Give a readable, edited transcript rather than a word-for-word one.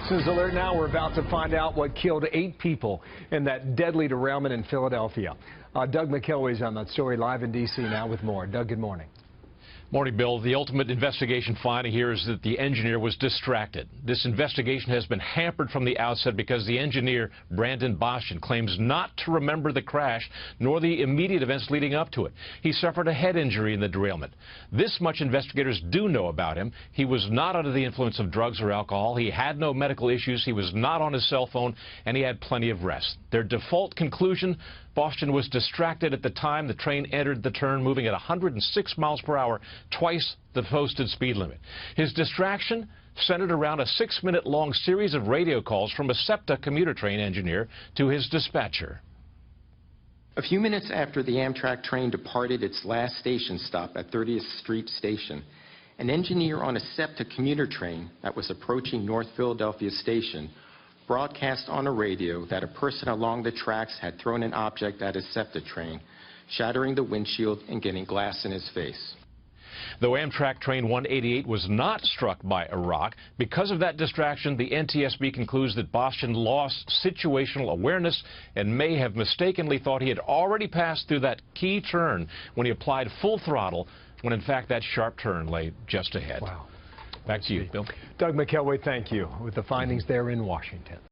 Citizens Alert now. We're about to find out what killed 8 people in that deadly derailment in Philadelphia. Doug McKelway is on that story live in D.C. now with more. Doug, good morning. Morning, Bill. The ultimate investigation finding here is that the engineer was distracted. This investigation has been hampered from the outset because the engineer, Brandon Boston, claims not to remember the crash nor the immediate events leading up to it. He suffered a head injury in the derailment. This much investigators do know about him. He was not under the influence of drugs or alcohol. He had no medical issues. He was not on his cell phone, and he had plenty of rest. Their default conclusion: Boston was distracted at the time the train entered the turn, moving at 106 miles per hour, twice the posted speed limit. His distraction centered around a 6-minute-long series of radio calls from a SEPTA commuter train engineer to his dispatcher. A few minutes after the Amtrak train departed its last station stop at 30th Street Station, an engineer on a SEPTA commuter train that was approaching North Philadelphia Station broadcast on a radio that a person along the tracks had thrown an object at his SEPTA train, shattering the windshield and getting glass in his face. Though Amtrak train 188 was not struck by a rock, because of that distraction, the NTSB concludes that Boston lost situational awareness and may have mistakenly thought he had already passed through that key turn when he applied full throttle, when in fact that sharp turn lay just ahead. Wow. Back to you, Bill. Doug McKelway, thank you, with the findings there in Washington.